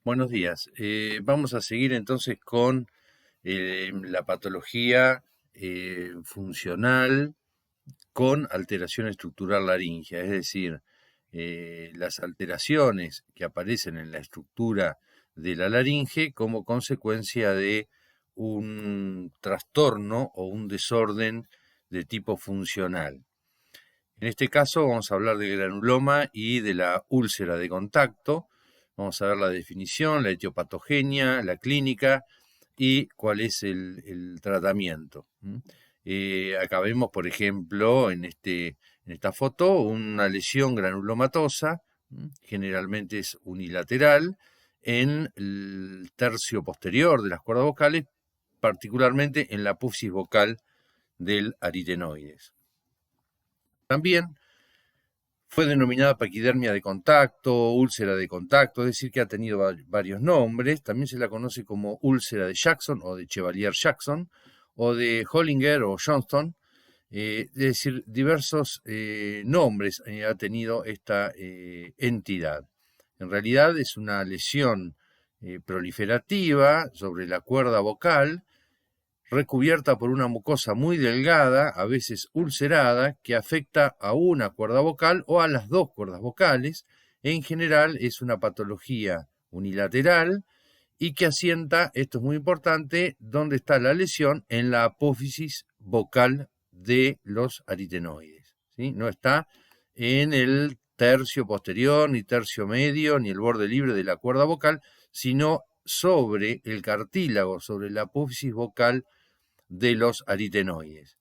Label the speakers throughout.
Speaker 1: Buenos días. Vamos a seguir entonces con la patología funcional con alteración estructural laringea, es decir, las alteraciones que aparecen en la estructura de la laringe como consecuencia de un trastorno o un desorden de tipo funcional. En este caso vamos a hablar del granuloma y de la úlcera de contacto. Vamos a ver la definición, la etiopatogenia, la clínica y cuál es el tratamiento. Acá vemos, por ejemplo, en esta foto, una lesión granulomatosa, generalmente es unilateral, en el tercio posterior de las cuerdas vocales, particularmente en la apófisis vocal del aritenoides. También fue denominada paquidermia de contacto, úlcera de contacto, es decir, que ha tenido varios nombres. También se la conoce como úlcera de Jackson o de Chevalier-Jackson, o de Hollinger o Johnston. Es decir, diversos nombres ha tenido esta entidad. En realidad es una lesión proliferativa sobre la cuerda vocal, recubierta por una mucosa muy delgada, a veces ulcerada, que afecta a una cuerda vocal o a las dos cuerdas vocales. En general es una patología unilateral y que asienta, esto es muy importante, donde está la lesión, en la apófisis vocal de los aritenoides, ¿sí? No está en el tercio posterior, ni tercio medio, ni el borde libre de la cuerda vocal, sino sobre el cartílago, sobre la apófisis vocal de los aritenoides.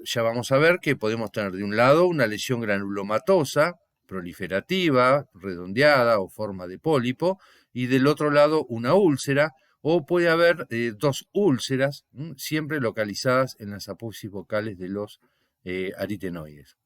Speaker 1: Ya vamos a ver que podemos tener de un lado una lesión granulomatosa, proliferativa, redondeada o forma de pólipo, y del otro lado una úlcera, o puede haber dos úlceras, siempre localizadas en las apófisis vocales de los aritenoides.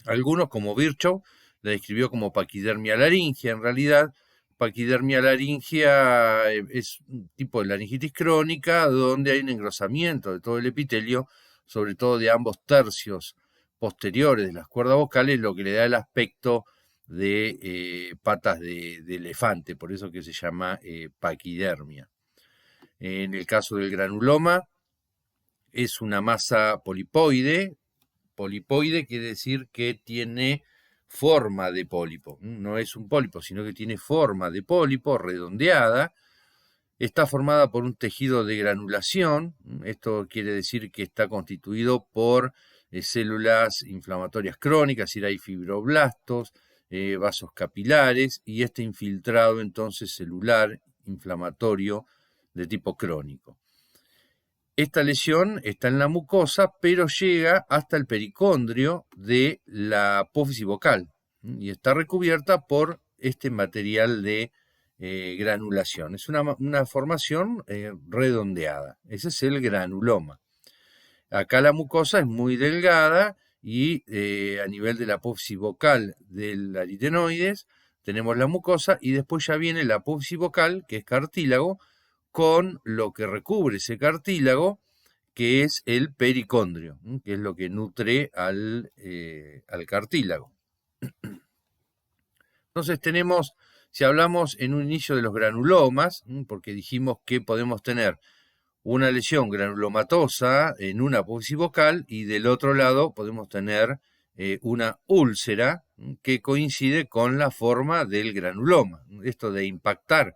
Speaker 1: Algunos, como Virchow, la describió como paquidermia laringea. En realidad, paquidermia laringea es un tipo de laringitis crónica donde hay un engrosamiento de todo el epitelio, sobre todo de ambos tercios posteriores de las cuerdas vocales, lo que le da el aspecto de patas de elefante, por eso que se llama paquidermia. En el caso del granuloma, es una masa polipoide. Polipoide quiere decir que tiene forma de pólipo. No es un pólipo, sino que tiene forma de pólipo redondeada. Está formada por un tejido de granulación. Esto quiere decir que está constituido por células inflamatorias crónicas, es decir, hay fibroblastos, vasos capilares y este infiltrado entonces celular inflamatorio de tipo crónico. Esta lesión está en la mucosa, pero llega hasta el pericondrio de la apófisis vocal y está recubierta por este material de granulación. Es una formación redondeada. Ese es el granuloma. Acá la mucosa es muy delgada y a nivel de la apófisis vocal del aritenoides tenemos la mucosa y después ya viene la apófisis vocal, que es cartílago, con lo que recubre ese cartílago, que es el pericondrio, que es lo que nutre al cartílago. Entonces tenemos, si hablamos en un inicio de los granulomas, porque dijimos que podemos tener una lesión granulomatosa en una apófisis vocal y del otro lado podemos tener una úlcera que coincide con la forma del granuloma. Esto de impactar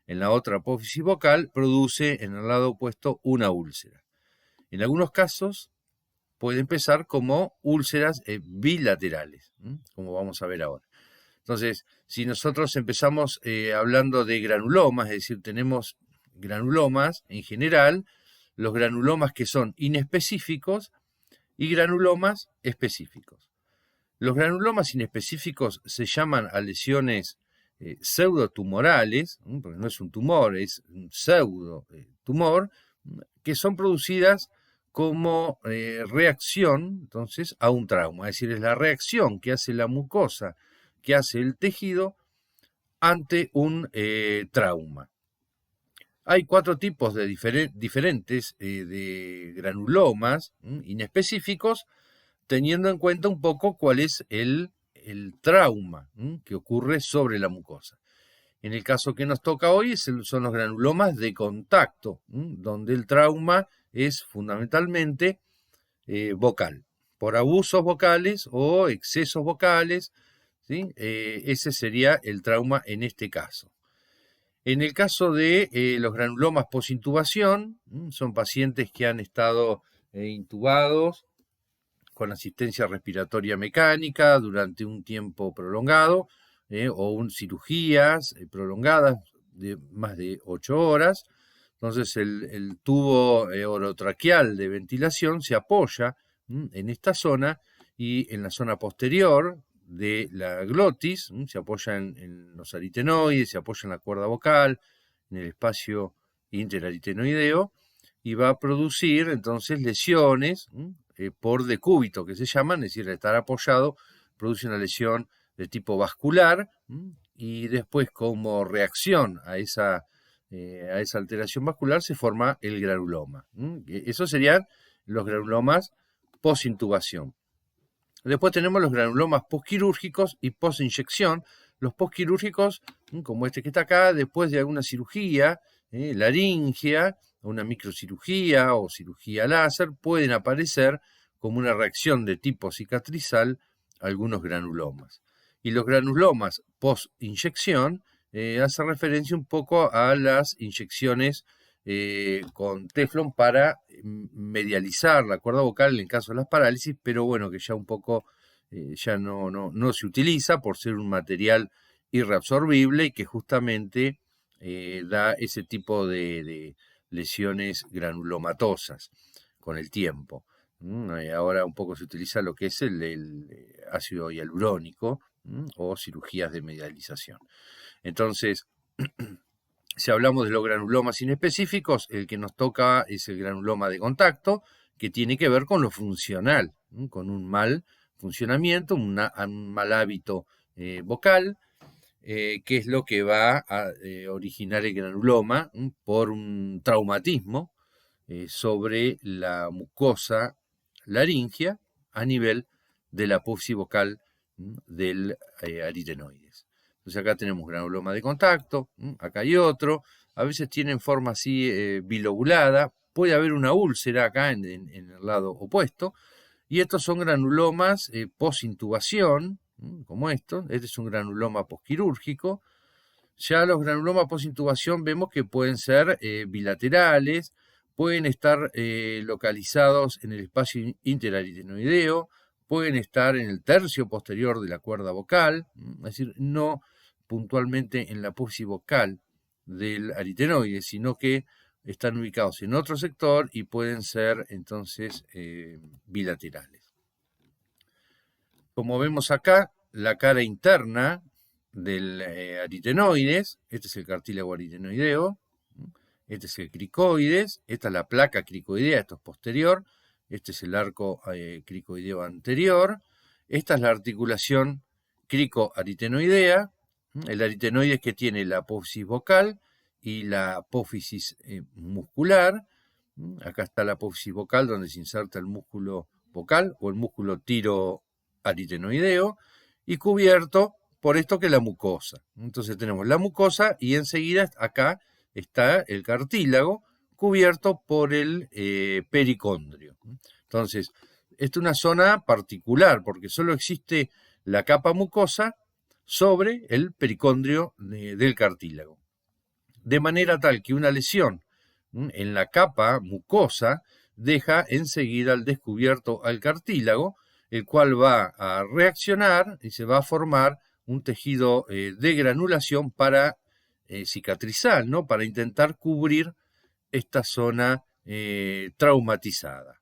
Speaker 1: en la otra apófisis vocal produce en el lado opuesto una úlcera. En algunos casos puede empezar como úlceras bilaterales, como vamos a ver ahora. Entonces, si nosotros empezamos hablando de granulomas, es decir, tenemos granulomas en general, los granulomas que son inespecíficos y granulomas específicos. Los granulomas inespecíficos se llaman a lesiones pseudotumorales, porque no es un tumor, es un pseudotumor, que son producidas como reacción, entonces, a un trauma. Es decir, es la reacción que hace la mucosa, que hace el tejido ante un trauma. Hay 4 tipos de diferentes de granulomas inespecíficos, teniendo en cuenta un poco cuál es el trauma que ocurre sobre la mucosa. En el caso que nos toca hoy son los granulomas de contacto, donde el trauma es fundamentalmente vocal, por abusos vocales o excesos vocales, ¿sí? Ese sería el trauma en este caso. En el caso de los granulomas posintubación, son pacientes que han estado intubados con asistencia respiratoria mecánica durante un tiempo prolongado, o cirugías prolongadas de más de 8 horas. Entonces el tubo orotraqueal de ventilación se apoya en esta zona y en la zona posterior de la glotis, se apoya en los aritenoides, se apoya en la cuerda vocal, en el espacio interaritenoideo, y va a producir entonces lesiones por decúbito, que se llaman, es decir, al estar apoyado, produce una lesión de tipo vascular, y después, como reacción a esa alteración vascular, se forma el granuloma. Esos serían los granulomas posintubación. Después tenemos los granulomas posquirúrgicos y posinyección. Los posquirúrgicos, como este que está acá, después de alguna cirugía, laringea, una microcirugía o cirugía láser, pueden aparecer como una reacción de tipo cicatrizal algunos granulomas. Y los granulomas postinyección hace referencia un poco a las inyecciones con teflón para medializar la cuerda vocal en caso de las parálisis, pero bueno, que ya un poco ya no se utiliza por ser un material irreabsorbible y que justamente da ese tipo de lesiones granulomatosas con el tiempo. Ahora un poco se utiliza lo que es el ácido hialurónico o cirugías de medialización. Entonces, si hablamos de los granulomas inespecíficos, el que nos toca es el granuloma de contacto, que tiene que ver con lo funcional, con un mal funcionamiento, un mal hábito vocal, que es lo que va a originar el granuloma por un traumatismo sobre la mucosa laringea a nivel de la apófisis vocal del aritenoides. Entonces acá tenemos granuloma de contacto, acá hay otro, a veces tienen forma así bilobulada, puede haber una úlcera acá en el lado opuesto, y estos son granulomas posintubación, como esto. Este es un granuloma posquirúrgico. Ya los granulomas posintubación vemos que pueden ser bilaterales, pueden estar localizados en el espacio interaritenoideo, pueden estar en el tercio posterior de la cuerda vocal, es decir, no puntualmente en la apófisis vocal del aritenoide, sino que están ubicados en otro sector y pueden ser entonces bilaterales. Como vemos acá, la cara interna del aritenoides, este es el cartílago aritenoideo, este es el cricoides, esta es la placa cricoidea, esto es posterior, este es el arco cricoideo anterior, esta es la articulación cricoaritenoidea, el aritenoides que tiene la apófisis vocal y la apófisis muscular. Acá está la apófisis vocal donde se inserta el músculo vocal o el músculo tiroaritenoideo y cubierto por esto que es la mucosa. Entonces tenemos la mucosa y enseguida acá está el cartílago cubierto por el pericondrio. Entonces, esta es una zona particular porque solo existe la capa mucosa sobre el pericondrio del cartílago. De manera tal que una lesión en la capa mucosa deja enseguida al descubierto al cartílago, el cual va a reaccionar y se va a formar un tejido de granulación para cicatrizar, ¿no? Para intentar cubrir esta zona traumatizada.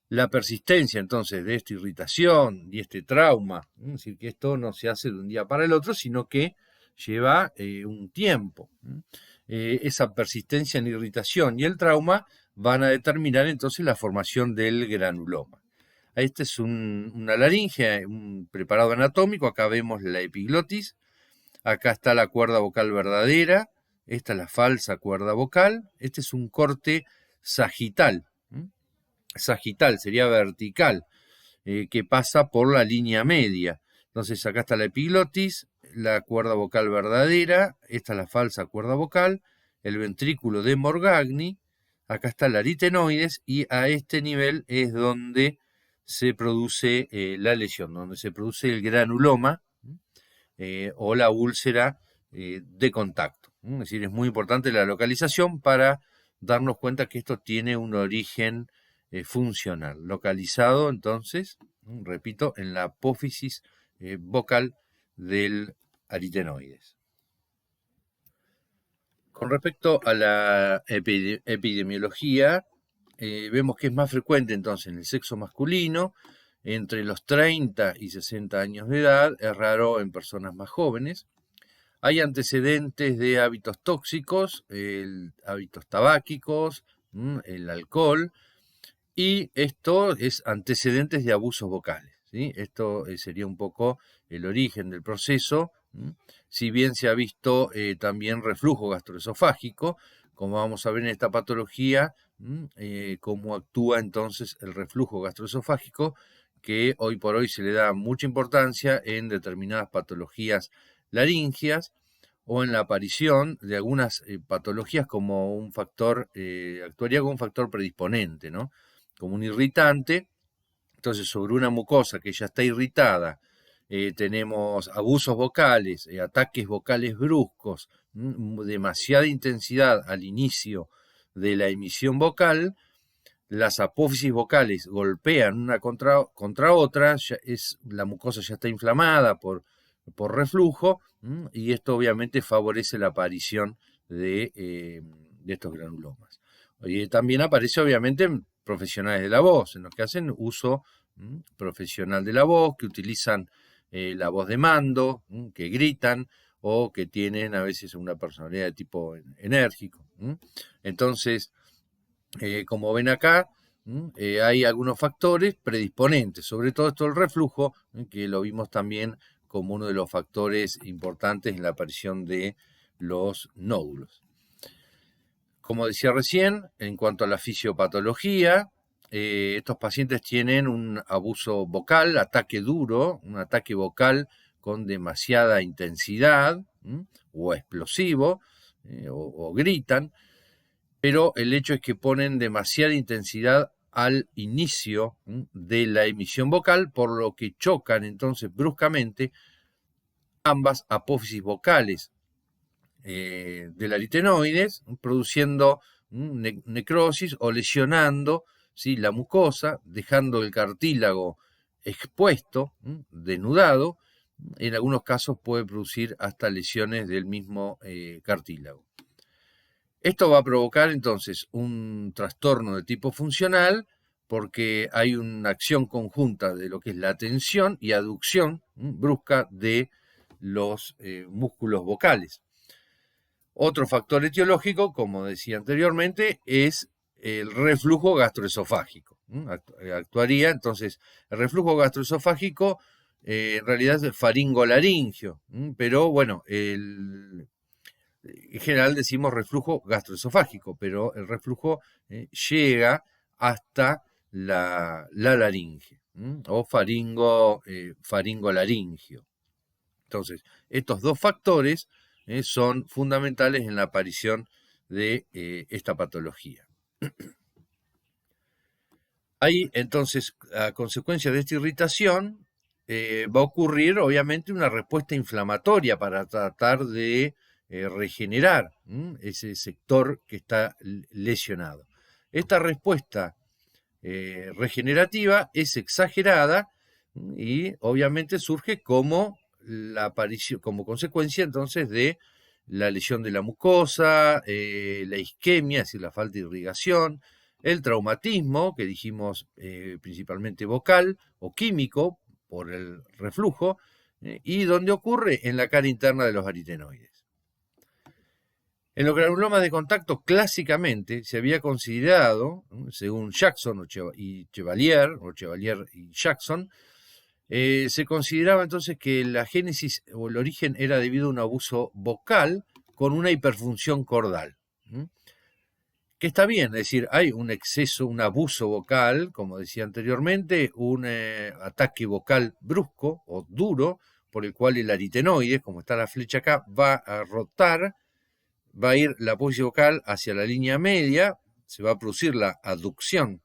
Speaker 1: La persistencia entonces de esta irritación y este trauma, es decir, que esto no se hace de un día para el otro, sino que lleva un tiempo. Esa persistencia en irritación y el trauma van a determinar entonces la formación del granuloma. Este es una laringe, un preparado anatómico. Acá vemos la epiglotis, acá está la cuerda vocal verdadera, esta es la falsa cuerda vocal, este es un corte sagital. Sagital sería vertical, que pasa por la línea media. Entonces acá está la epiglotis, la cuerda vocal verdadera, esta es la falsa cuerda vocal, el ventrículo de Morgagni, acá está el aritenoides, y a este nivel es donde se produce la lesión, donde se produce el granuloma o la úlcera de contacto. Es decir, es muy importante la localización para darnos cuenta que esto tiene un origen funcional, localizado entonces, repito, en la apófisis vocal del aritenoides. Con respecto a la epidemiología, vemos que es más frecuente entonces en el sexo masculino, entre los 30 y 60 años de edad, es raro en personas más jóvenes. Hay antecedentes de hábitos tóxicos, hábitos tabáquicos, el alcohol, y esto es antecedentes de abusos vocales, ¿sí? Esto sería un poco el origen del proceso, si bien se ha visto también reflujo gastroesofágico, como vamos a ver en esta patología, cómo actúa entonces el reflujo gastroesofágico, que hoy por hoy se le da mucha importancia en determinadas patologías laringias o en la aparición de algunas patologías como un factor, actuaría como un factor predisponente, ¿no? Como un irritante. Entonces, sobre una mucosa que ya está irritada, tenemos abusos vocales, ataques vocales bruscos, demasiada intensidad al inicio de la emisión vocal, las apófisis vocales golpean una contra otra, la mucosa ya está inflamada por reflujo, y esto obviamente favorece la aparición de estos granulomas. También aparece obviamente en profesionales de la voz, en los que hacen uso profesional de la voz, que utilizan la voz de mando, que gritan o que tienen a veces una personalidad de tipo enérgico. Entonces, como ven acá, hay algunos factores predisponentes, sobre todo esto el reflujo, que lo vimos también como uno de los factores importantes en la aparición de los nódulos. Como decía recién, en cuanto a la fisiopatología, estos pacientes tienen un abuso vocal, ataque duro, un ataque vocal con demasiada intensidad o explosivo, o gritan, pero el hecho es que ponen demasiada intensidad al inicio de la emisión vocal, por lo que chocan entonces bruscamente ambas apófisis vocales del aritenoides, produciendo necrosis o lesionando, ¿sí?, la mucosa, dejando el cartílago expuesto, denudado. En algunos casos puede producir hasta lesiones del mismo cartílago. Esto va a provocar entonces un trastorno de tipo funcional, porque hay una acción conjunta de lo que es la tensión y aducción brusca de los músculos vocales. Otro factor etiológico, como decía anteriormente, es el reflujo gastroesofágico. Actuaría entonces el reflujo gastroesofágico, en realidad es faringolaringio, pero bueno, en general decimos reflujo gastroesofágico, pero el reflujo llega hasta la laringe, o faringolaringio. Entonces, estos dos factores son fundamentales en la aparición de esta patología. Ahí, entonces, a consecuencia de esta irritación, va a ocurrir, obviamente, una respuesta inflamatoria para tratar de regenerar ese sector que está lesionado. Esta respuesta regenerativa es exagerada y obviamente surge como la aparición, como consecuencia entonces de la lesión de la mucosa, la isquemia, es decir, la falta de irrigación, el traumatismo, que dijimos principalmente vocal o químico por el reflujo, y donde ocurre en la cara interna de los aritenoides. En los granulomas de contacto, clásicamente se había considerado, según Jackson y Chevalier y Jackson, se consideraba entonces que la génesis o el origen era debido a un abuso vocal con una hiperfunción cordal. Que está bien, es decir, hay un exceso, un abuso vocal, como decía anteriormente, un ataque vocal brusco o duro, por el cual el aritenoide, como está la flecha acá, va a rotar, va a ir la apófisis vocal hacia la línea media, se va a producir la aducción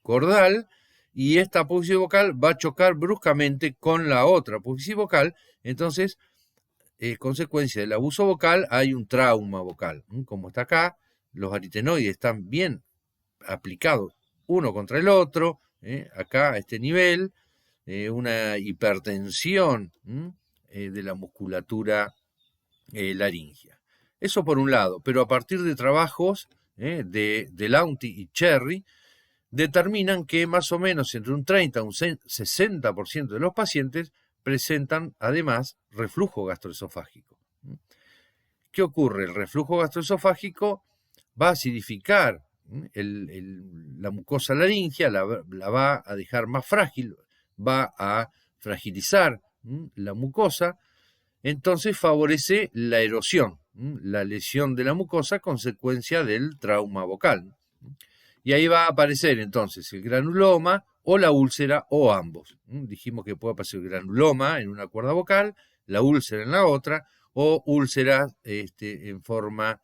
Speaker 1: cordal, y esta apófisis vocal va a chocar bruscamente con la otra apófisis vocal. Entonces, consecuencia del abuso vocal, hay un trauma vocal. Como está acá, los aritenoides están bien aplicados uno contra el otro, acá a este nivel, una hipertensión de la musculatura laringea. Eso por un lado, pero a partir de trabajos de Launty y Cherry, determinan que más o menos entre un 30 y un 60% de los pacientes presentan además reflujo gastroesofágico. ¿Qué ocurre? El reflujo gastroesofágico va a acidificar la mucosa laringea, la va a dejar más frágil, va a fragilizar la mucosa, entonces favorece la erosión, la lesión de la mucosa, consecuencia del trauma vocal. Y ahí va a aparecer entonces el granuloma o la úlcera o ambos. Dijimos que puede aparecer el granuloma en una cuerda vocal, la úlcera en la otra, o úlcera en forma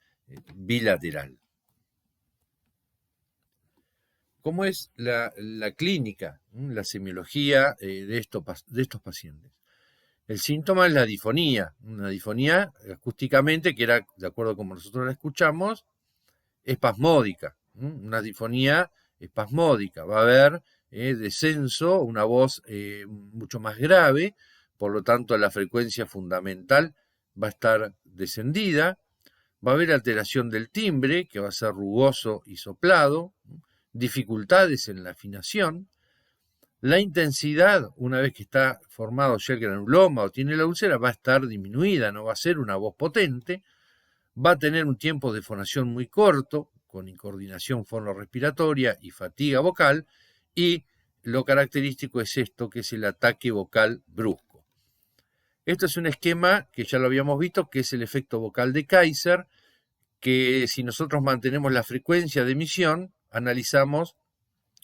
Speaker 1: bilateral. ¿Cómo es la clínica, la semiología de estos pacientes? El síntoma es la difonía, una difonía acústicamente, que era, de acuerdo como nosotros la escuchamos, espasmódica, una difonía espasmódica. Va a haber descenso, una voz mucho más grave, por lo tanto la frecuencia fundamental va a estar descendida, va a haber alteración del timbre, que va a ser rugoso y soplado, dificultades en la afinación. La intensidad, una vez que está formado ya el granuloma o tiene la úlcera, va a estar disminuida, no va a ser una voz potente, va a tener un tiempo de fonación muy corto, con incoordinación fonorrespiratoria y fatiga vocal, y lo característico es esto, que es el ataque vocal brusco. Esto es un esquema que ya lo habíamos visto, que es el efecto vocal de Kaiser, que si nosotros mantenemos la frecuencia de emisión, analizamos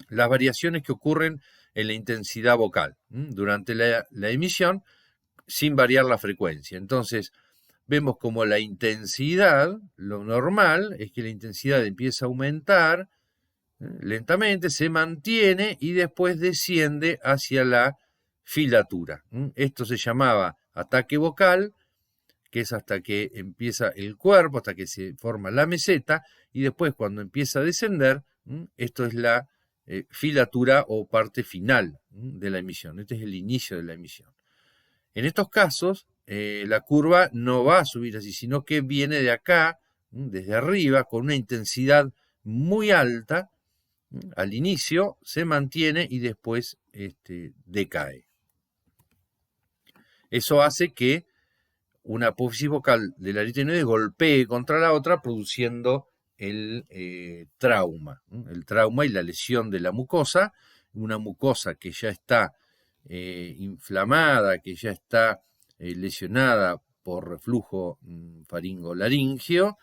Speaker 1: las variaciones que ocurren en la intensidad vocal durante la emisión sin variar la frecuencia. Entonces, vemos como la intensidad, lo normal es que la intensidad empieza a aumentar lentamente, se mantiene y después desciende hacia la filatura. Esto se llamaba ataque vocal, que es hasta que empieza el cuerpo, hasta que se forma la meseta, y después cuando empieza a descender, esto es la filatura o parte final de la emisión. Este es el inicio de la emisión. En estos casos, la curva no va a subir así, sino que viene de acá, desde arriba, con una intensidad muy alta, al inicio se mantiene y después decae. Eso hace que una apófisis vocal del aritenoide golpee contra la otra, produciendo el trauma y la lesión de la mucosa, una mucosa que ya está inflamada, que ya está lesionada por reflujo faringolaríngeo,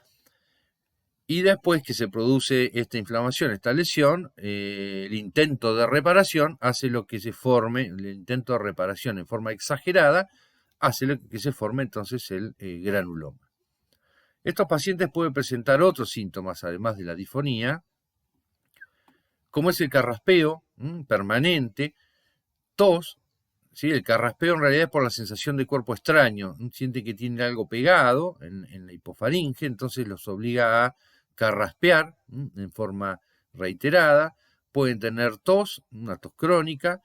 Speaker 1: y después que se produce esta inflamación, esta lesión, el intento de reparación hace lo que se forme, el intento de reparación en forma exagerada, hace lo que se forme entonces el granuloma. Estos pacientes pueden presentar otros síntomas, además de la difonía, como es el carraspeo permanente, tos. ¿Sí? El carraspeo en realidad es por la sensación de cuerpo extraño, siente que tiene algo pegado en la hipofaringe, entonces los obliga a carraspear en forma reiterada. Pueden tener tos, una tos crónica.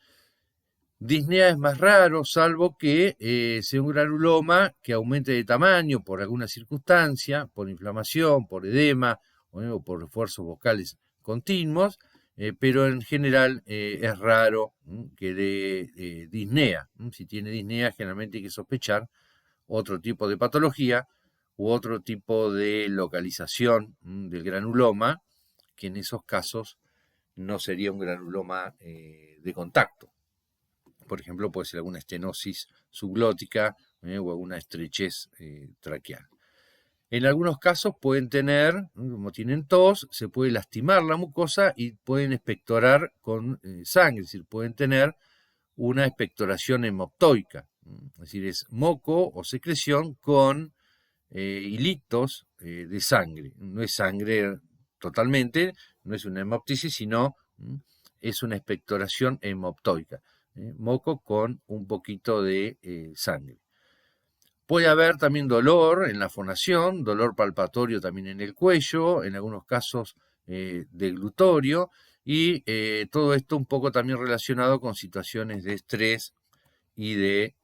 Speaker 1: Disnea es más raro, salvo que sea un granuloma que aumente de tamaño por alguna circunstancia, por inflamación, por edema o por refuerzos vocales continuos, pero en general es raro que dé disnea. Si tiene disnea, generalmente hay que sospechar otro tipo de patología u otro tipo de localización del granuloma, que en esos casos no sería un granuloma de contacto. Por ejemplo, puede ser alguna estenosis subglótica o alguna estrechez traqueal. En algunos casos pueden tener, como tienen tos, se puede lastimar la mucosa y pueden expectorar con sangre, es decir, pueden tener una expectoración hemoptoica. Es decir, es moco o secreción con hilitos de sangre. No es sangre totalmente, no es una hemoptisis, sino es una expectoración hemoptoica. Moco con un poquito de sangre. Puede haber también dolor en la fonación, dolor palpatorio también en el cuello, en algunos casos deglutorio, y todo esto un poco también relacionado con situaciones de estrés y de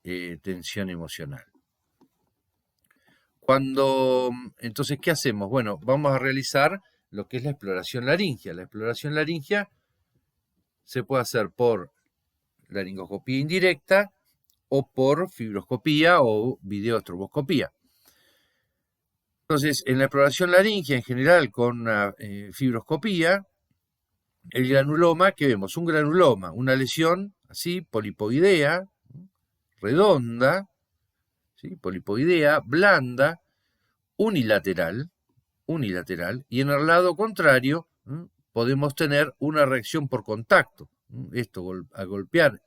Speaker 1: tensión emocional. Entonces, ¿qué hacemos? Bueno, vamos a realizar lo que es la exploración laringea. La exploración laringea se puede hacer por laringoscopía indirecta o por fibroscopía o videoestroboscopía. Entonces, en la exploración laringea en general con una fibroscopía, el granuloma, ¿qué vemos? Un granuloma, una lesión así, polipoidea, redonda, ¿sí? Polipoidea, blanda, unilateral, y en el lado contrario podemos tener una reacción por contacto. Esto al golpear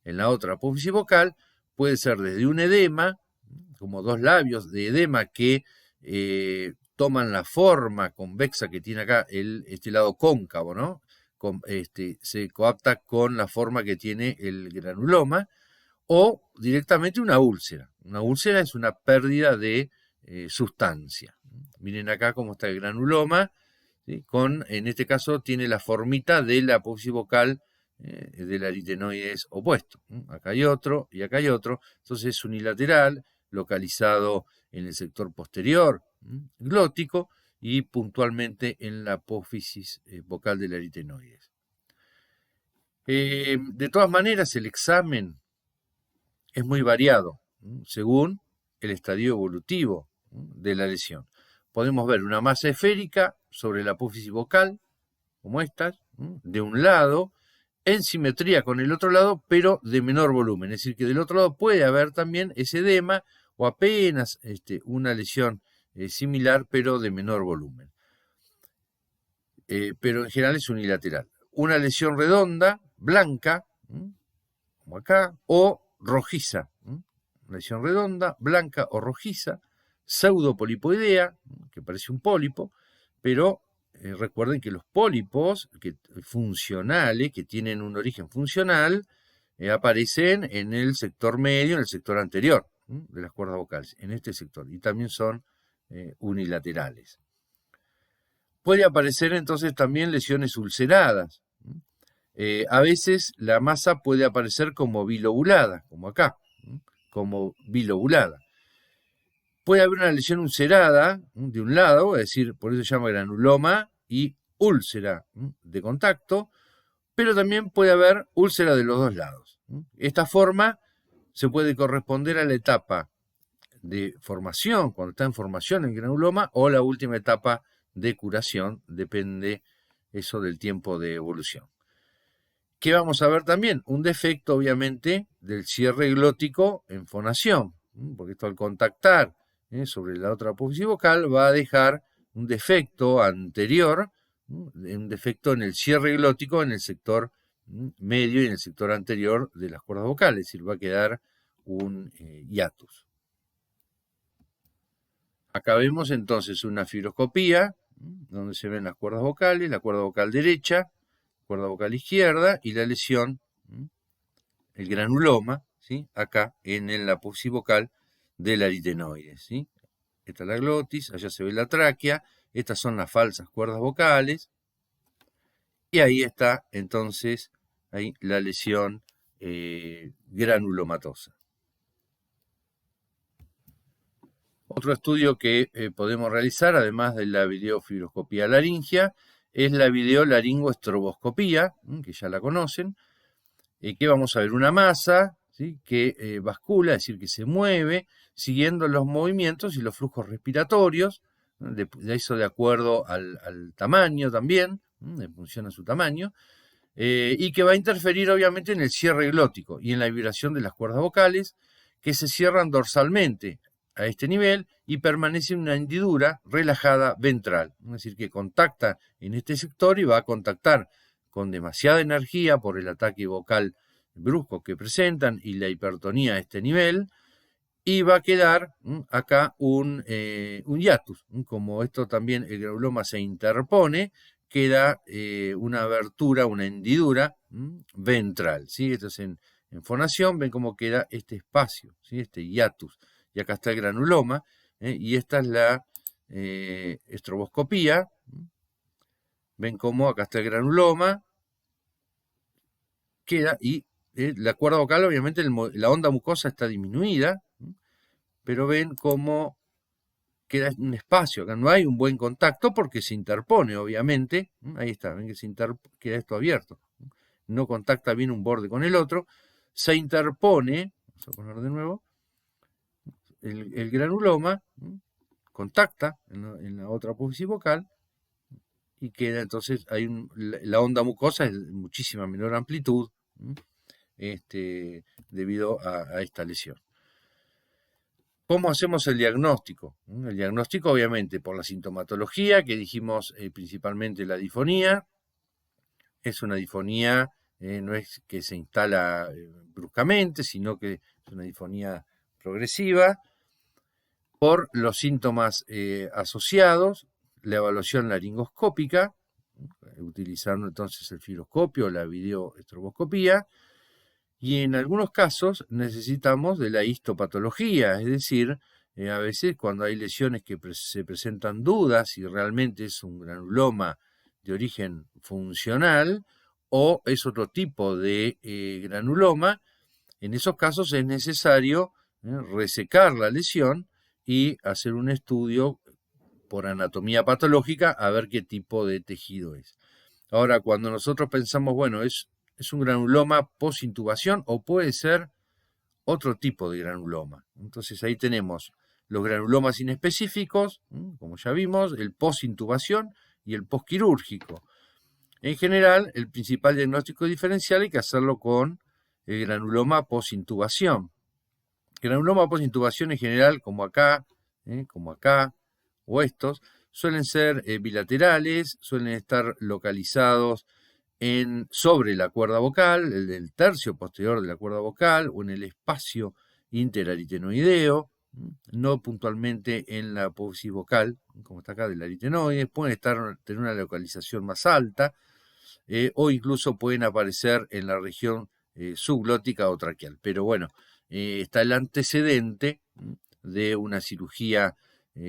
Speaker 1: en la otra apófisis vocal puede ser desde un edema, como dos labios de edema que toman la forma convexa que tiene acá este lado cóncavo, ¿no? Se coapta con la forma que tiene el granuloma, o directamente una úlcera. Una úlcera es una pérdida de sustancia. Miren acá cómo está el granuloma, ¿sí? En este caso tiene la formita de la apófisis vocal del aritenoides opuesto. Acá hay otro y acá hay otro. Entonces es unilateral, localizado en el sector posterior glótico y puntualmente en la apófisis vocal del aritenoides. De todas maneras, el examen es muy variado según el estadio evolutivo de la lesión. Podemos ver una masa esférica sobre la apófisis vocal, como estas, de un lado, en simetría con el otro lado, pero de menor volumen. Es decir, que del otro lado puede haber también ese edema o apenas una lesión similar, pero de menor volumen. Pero en general es unilateral. Una lesión redonda, blanca, como acá, o rojiza. Una lesión redonda, blanca o rojiza, pseudopolipoidea, que parece un pólipo, pero recuerden que los pólipos funcionales, que tienen un origen funcional, aparecen en el sector medio, en el sector anterior de las cuerdas vocales, en este sector, y también son unilaterales. Puede aparecer entonces también lesiones ulceradas. A veces la masa puede aparecer como bilobulada, como acá, como bilobulada. Puede haber una lesión ulcerada de un lado, es decir, por eso se llama granuloma y úlcera de contacto, pero también puede haber úlcera de los dos lados. Esta forma se puede corresponder a la etapa de formación, cuando está en formación el granuloma, o la última etapa de curación, depende eso del tiempo de evolución. ¿Qué vamos a ver también? Un defecto, obviamente, del cierre glótico en fonación, porque esto al contactar sobre la otra apófisis vocal va a dejar un defecto anterior, un defecto en el cierre glótico en el sector medio y en el sector anterior de las cuerdas vocales, es decir, va a quedar un hiatus. Acá vemos entonces una fibroscopía, donde se ven las cuerdas vocales, la cuerda vocal derecha, cuerda vocal izquierda y la lesión, el granuloma, ¿sí? Acá en la apófisis vocal del aritenoides, ¿sí? Esta es la glotis, allá se ve la tráquea, estas son las falsas cuerdas vocales, y ahí está entonces ahí la lesión granulomatosa. Otro estudio que podemos realizar, además de la videofibroscopía laringea, es la videolaringoestroboscopía, que ya la conocen, que vamos a ver una masa, ¿sí? Que bascula, es decir, que se mueve, siguiendo los movimientos y los flujos respiratorios, de eso de acuerdo al tamaño también, en función a su tamaño, y que va a interferir obviamente en el cierre glótico y en la vibración de las cuerdas vocales, que se cierran dorsalmente a este nivel y permanece en una hendidura relajada ventral, es decir, que contacta en este sector y va a contactar con demasiada energía por el ataque vocal bruscos que presentan y la hipertonía a este nivel, y va a quedar acá un hiatus. Como esto también, el granuloma se interpone, queda una abertura, una hendidura ventral. ¿Sí? Entonces en fonación ven cómo queda este espacio, ¿sí? Este hiatus. Y acá está el granuloma, y esta es la estroboscopía. Ven cómo acá está el granuloma, queda, y la cuerda vocal, obviamente la onda mucosa está disminuida, pero ven cómo queda un espacio, acá no hay un buen contacto porque se interpone, obviamente. Ahí está, ven que queda esto abierto, no contacta bien un borde con el otro, se interpone, vamos a poner de nuevo, el granuloma, contacta en la otra apófisis vocal, y queda entonces, la onda mucosa es de muchísima menor amplitud, debido a esta lesión. ¿Cómo hacemos el diagnóstico? El diagnóstico, obviamente, por la sintomatología, que dijimos principalmente la difonía. Es una difonía, no es que se instala bruscamente, sino que es una difonía progresiva. Por los síntomas asociados, la evaluación laringoscópica, utilizando entonces el fibroscopio o la videoestroboscopía, y en algunos casos necesitamos de la histopatología, es decir, a veces cuando hay lesiones que se presentan dudas si realmente es un granuloma de origen funcional o es otro tipo de granuloma, en esos casos es necesario resecar la lesión y hacer un estudio por anatomía patológica a ver qué tipo de tejido es. Ahora, cuando nosotros pensamos, bueno, es un granuloma post-intubación o puede ser otro tipo de granuloma. Entonces ahí tenemos los granulomas inespecíficos, como ya vimos, el post-intubación y el post-quirúrgico. En general, el principal diagnóstico diferencial hay que hacerlo con el granuloma post-intubación. Granuloma post-intubación en general, como acá, o estos, suelen ser bilaterales, suelen estar localizados sobre la cuerda vocal, el tercio posterior de la cuerda vocal, o en el espacio interaritenoideo, no puntualmente en la apófisis vocal, como está acá del aritenoide. Pueden tener una localización más alta, o incluso pueden aparecer en la región subglótica o traqueal. Pero bueno, está el antecedente de una cirugía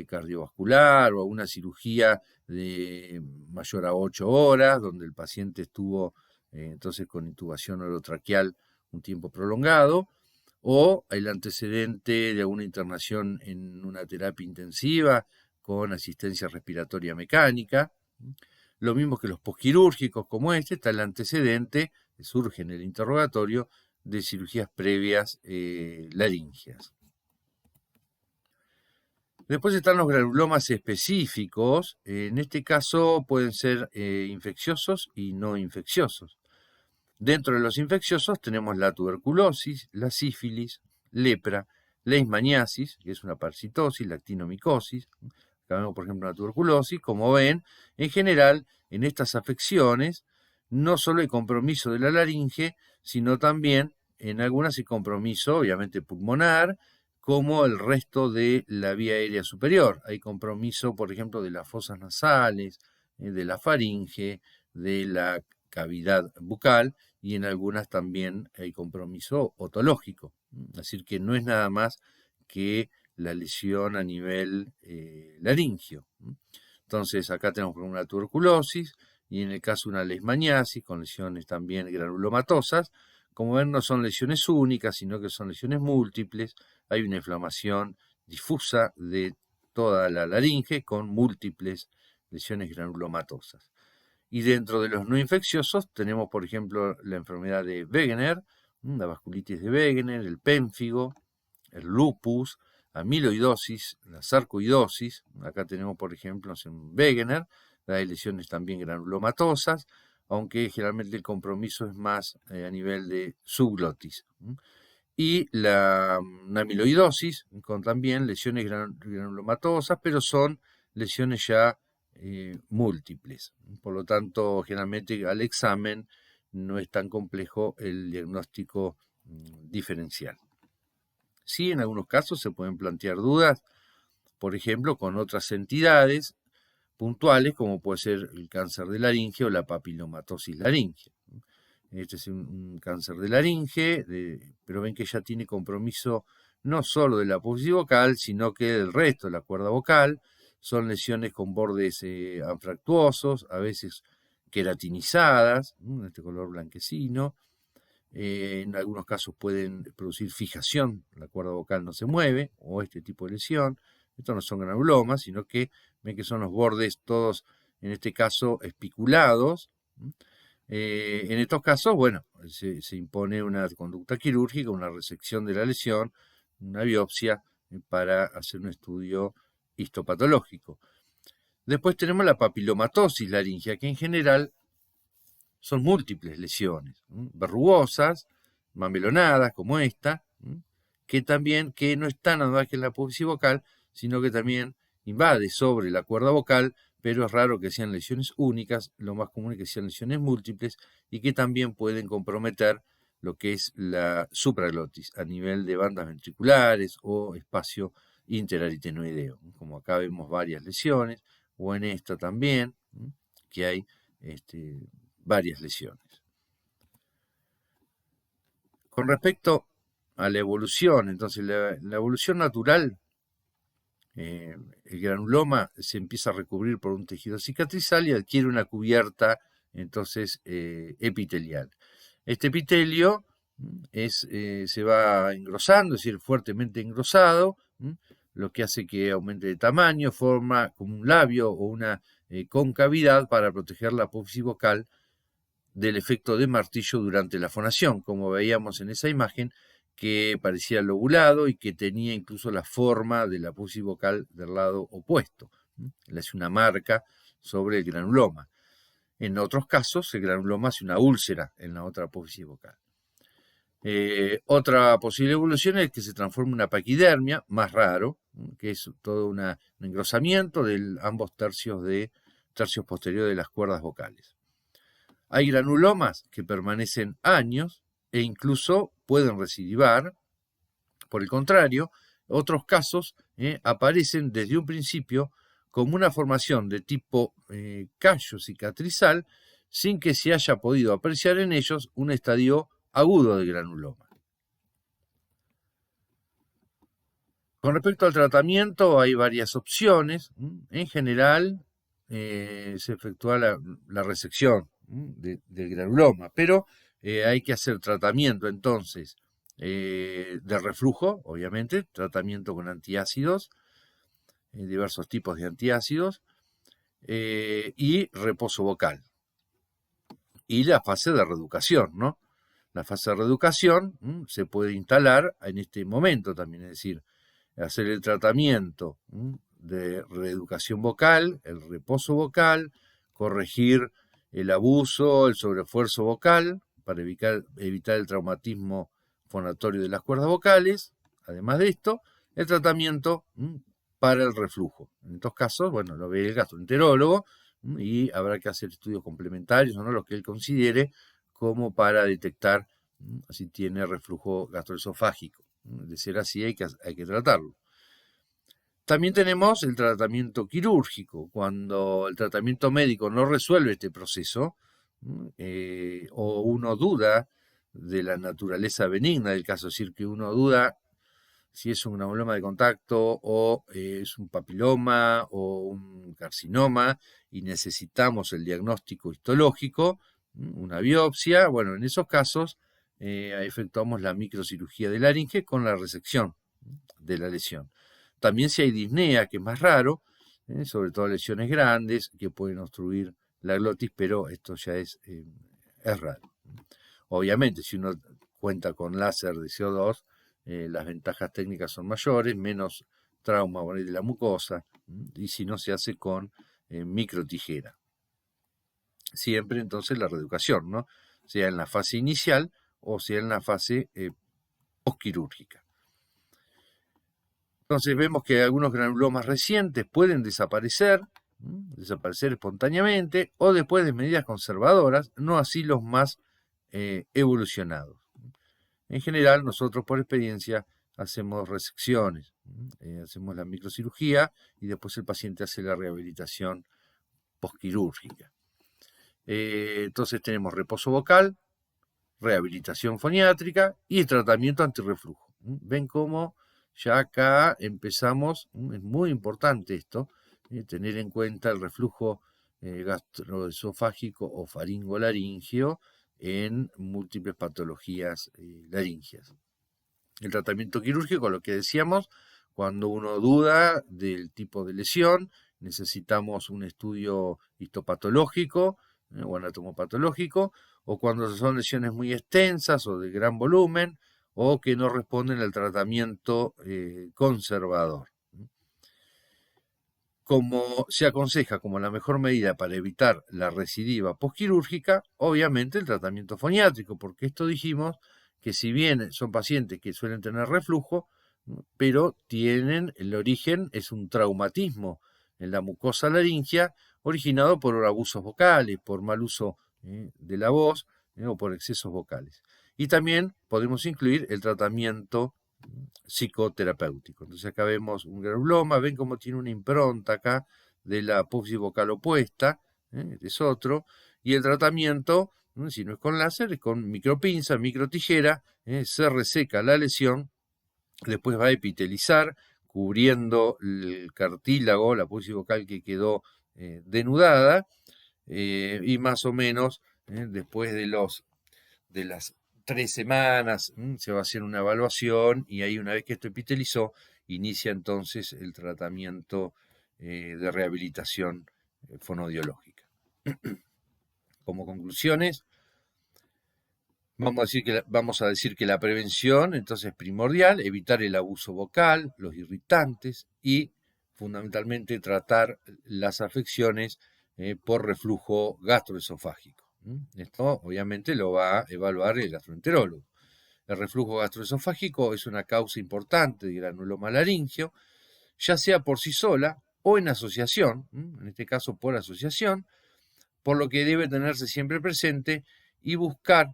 Speaker 1: cardiovascular o una cirugía de mayor a 8 horas, donde el paciente estuvo entonces con intubación orotraqueal un tiempo prolongado, o el antecedente de alguna internación en una terapia intensiva con asistencia respiratoria mecánica. Lo mismo que los posquirúrgicos como este, está el antecedente, que surge en el interrogatorio, de cirugías previas laríngeas. Después están los granulomas específicos. En este caso pueden ser infecciosos y no infecciosos. Dentro de los infecciosos tenemos la tuberculosis, la sífilis, lepra, leishmaniasis, que es una parasitosis, la actinomicosis. Acá vemos, por ejemplo, la tuberculosis. Como ven, en general, en estas afecciones, no solo hay compromiso de la laringe, sino también en algunas hay compromiso, obviamente, pulmonar, como el resto de la vía aérea superior. Hay compromiso, por ejemplo, de las fosas nasales, de la faringe, de la cavidad bucal, y en algunas también hay compromiso otológico. Es decir, que no es nada más que la lesión a nivel laringio. Entonces, acá tenemos una tuberculosis y en el caso una leishmaniasis con lesiones también granulomatosas. Como ven, no son lesiones únicas, sino que son lesiones múltiples. Hay una inflamación difusa de toda la laringe con múltiples lesiones granulomatosas. Y dentro de los no infecciosos tenemos, por ejemplo, la enfermedad de Wegener, la vasculitis de Wegener, el pénfigo, el lupus, amiloidosis, la sarcoidosis. Acá tenemos, por ejemplo, en Wegener, hay lesiones también granulomatosas, aunque generalmente el compromiso es más a nivel de subglotis. Y la amiloidosis, con también lesiones granulomatosas, pero son lesiones ya múltiples. Por lo tanto, generalmente al examen no es tan complejo el diagnóstico diferencial. Sí, en algunos casos se pueden plantear dudas, por ejemplo, con otras entidades puntuales, como puede ser el cáncer de laringe o la papilomatosis laringea. Este es un cáncer de laringe, pero ven que ya tiene compromiso no solo de la apófisis vocal, sino que del resto de la cuerda vocal. Son lesiones con bordes anfractuosos, a veces queratinizadas, este color blanquecino. En algunos casos pueden producir fijación, la cuerda vocal no se mueve, o este tipo de lesión. Estos no son granulomas, sino que ven que son los bordes todos, en este caso, espiculados. En estos casos, bueno, se impone una conducta quirúrgica, una resección de la lesión, una biopsia para hacer un estudio histopatológico. Después tenemos la papilomatosis laringea, que en general son múltiples lesiones, verrugosas, mamelonadas, como esta, que no están nada más que en la apófisis vocal, sino que también invade sobre la cuerda vocal, pero es raro que sean lesiones únicas, lo más común es que sean lesiones múltiples y que también pueden comprometer lo que es la supraglotis a nivel de bandas ventriculares o espacio interaritenoideo, como acá vemos varias lesiones, o en esta también, que hay varias lesiones. Con respecto a la evolución, entonces la evolución natural, el granuloma se empieza a recubrir por un tejido cicatrizal y adquiere una cubierta entonces epitelial. Este epitelio se va engrosando, es decir, fuertemente engrosado, lo que hace que aumente de tamaño, forma como un labio o una concavidad para proteger la apófisis vocal del efecto de martillo durante la fonación, como veíamos en esa imagen, que parecía lobulado y que tenía incluso la forma de la apófisis vocal del lado opuesto. Le hace una marca sobre el granuloma. En otros casos, el granuloma hace una úlcera en la otra apófisis vocal. Otra posible evolución es que se transforme en una paquidermia, más raro, que es todo un engrosamiento de ambos tercios posteriores de las cuerdas vocales. Hay granulomas que permanecen años e incluso pueden recidivar. Por el contrario, otros casos aparecen desde un principio como una formación de tipo callo cicatrizal sin que se haya podido apreciar en ellos un estadio agudo de granuloma. Con respecto al tratamiento, hay varias opciones. En general, se efectúa la resección del granuloma, pero hay que hacer tratamiento entonces de reflujo, obviamente, tratamiento con antiácidos, diversos tipos de antiácidos, y reposo vocal. Y la fase de reeducación, ¿no? La fase de reeducación se puede instalar en este momento también, es decir, hacer el tratamiento de reeducación vocal, el reposo vocal, corregir el abuso, el sobreesfuerzo vocal, para evitar el traumatismo fonatorio de las cuerdas vocales. Además de esto, el tratamiento para el reflujo. En estos casos, bueno, lo ve el gastroenterólogo y habrá que hacer estudios complementarios, ¿no? Lo que él considere como para detectar si tiene reflujo gastroesofágico. De ser así, hay que tratarlo. También tenemos el tratamiento quirúrgico. Cuando el tratamiento médico no resuelve este proceso, o uno duda de la naturaleza benigna del caso, es decir, que uno duda si es un granuloma de contacto o es un papiloma o un carcinoma y necesitamos el diagnóstico histológico, una biopsia. Bueno, en esos casos efectuamos la microcirugía de laringe con la resección de la lesión. También si hay disnea, que es más raro, sobre todo lesiones grandes que pueden obstruir la glotis, pero esto ya es raro. Obviamente, si uno cuenta con láser de CO2, las ventajas técnicas son mayores, menos trauma de la mucosa, y si no se hace con microtijera. Siempre entonces la reeducación, ¿no? Sea en la fase inicial o sea en la fase postquirúrgica. Entonces vemos que algunos granulomas recientes pueden desaparecer espontáneamente o después de medidas conservadoras, no así los más evolucionados. En general, nosotros por experiencia hacemos resecciones, hacemos la microcirugía y después el paciente hace la rehabilitación postquirúrgica. Entonces tenemos reposo vocal, rehabilitación foniátrica y tratamiento antirreflujo. Ven cómo ya acá empezamos, es muy importante esto, tener en cuenta el reflujo gastroesofágico o faringolaringio en múltiples patologías laringias. El tratamiento quirúrgico, lo que decíamos, cuando uno duda del tipo de lesión, necesitamos un estudio histopatológico o anatomopatológico, o cuando son lesiones muy extensas o de gran volumen, o que no responden al tratamiento conservador. Como se aconseja como la mejor medida para evitar la recidiva postquirúrgica, obviamente el tratamiento foniátrico, porque esto dijimos que si bien son pacientes que suelen tener reflujo, pero tienen, el origen es un traumatismo en la mucosa laringea originado por abusos vocales, por mal uso de la voz o por excesos vocales. Y también podemos incluir el tratamiento psicoterapéutico. Entonces acá vemos un granuloma, ven cómo tiene una impronta acá de la apófisis vocal opuesta, es otro, y el tratamiento, si no es con láser, es con micropinza, microtijera, se reseca la lesión, después va a epitelizar, cubriendo el cartílago, la apófisis vocal que quedó denudada, y más o menos después de las 3 semanas se va a hacer una evaluación y ahí una vez que esto epitelizó, inicia entonces el tratamiento de rehabilitación fonodiológica. Como conclusiones, vamos a decir que la prevención entonces es primordial, evitar el abuso vocal, los irritantes y fundamentalmente tratar las afecciones por reflujo gastroesofágico. Esto obviamente lo va a evaluar el gastroenterólogo. El reflujo gastroesofágico es una causa importante de granuloma laringio, ya sea por sí sola o en asociación, en este caso por asociación, por lo que debe tenerse siempre presente y buscar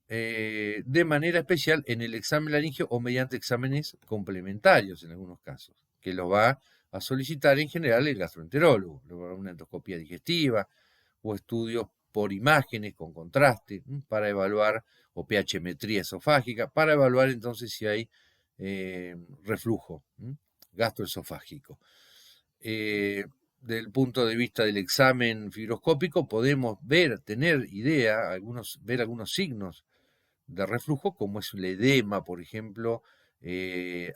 Speaker 1: de manera especial en el examen laringio o mediante exámenes complementarios en algunos casos, que lo va a solicitar en general el gastroenterólogo, una endoscopia digestiva o estudios por imágenes con contraste para evaluar, o pHmetría esofágica, para evaluar entonces si hay reflujo gastroesofágico. Del punto de vista del examen fibroscópico podemos tener idea, ver algunos signos de reflujo, como es el edema, por ejemplo,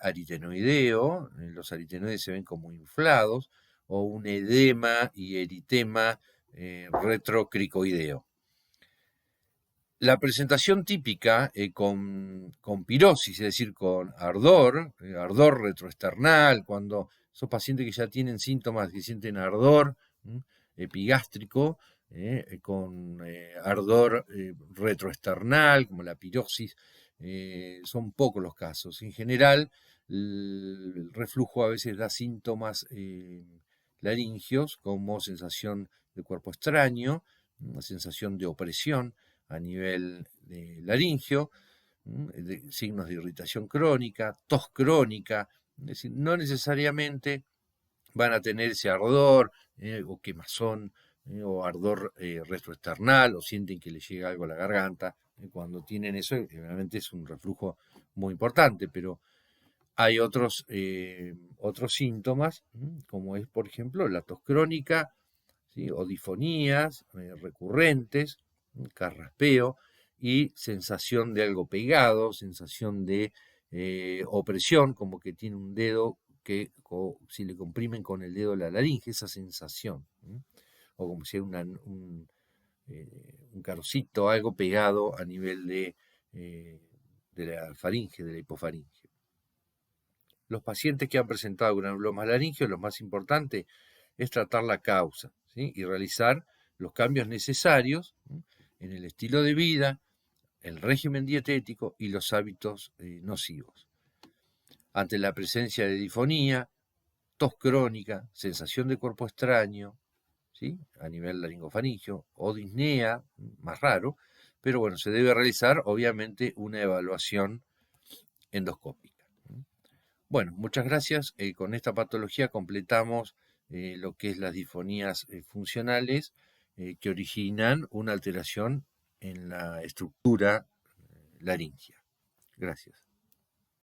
Speaker 1: aritenoideo, los aritenoides se ven como inflados, o un edema y eritema retrocricoideo. La presentación típica con pirosis, es decir, con ardor retroesternal, cuando esos pacientes que ya tienen síntomas que sienten ardor epigástrico, con ardor retroesternal, como la pirosis, son pocos los casos. En general, el reflujo a veces da síntomas laringios, como sensación de cuerpo extraño, una sensación de opresión a nivel laringio, signos de irritación crónica, tos crónica, es decir, no necesariamente van a tener ese ardor o quemazón o ardor retroesternal o sienten que les llega algo a la garganta. Cuando tienen eso, realmente es un reflujo muy importante, pero hay otros síntomas, como es, por ejemplo, la tos crónica, ¿sí? O difonías recurrentes, carraspeo y sensación de algo pegado, sensación de opresión, como que tiene un dedo que si le comprimen con el dedo la laringe, esa sensación, o como si era un carocito, algo pegado a nivel de la faringe, de la hipofaringe. Los pacientes que han presentado granulomas laringeos, lo más importante es tratar la causa, ¿sí? Y realizar los cambios necesarios en el estilo de vida, el régimen dietético y los hábitos nocivos. Ante la presencia de difonía, tos crónica, sensación de cuerpo extraño, ¿sí? A nivel laringofaringeo, o disnea, más raro, pero bueno, se debe realizar obviamente una evaluación endoscópica. Bueno, muchas gracias. Con esta patología completamos lo que es las disfonías funcionales que originan una alteración en la estructura laringea. Gracias.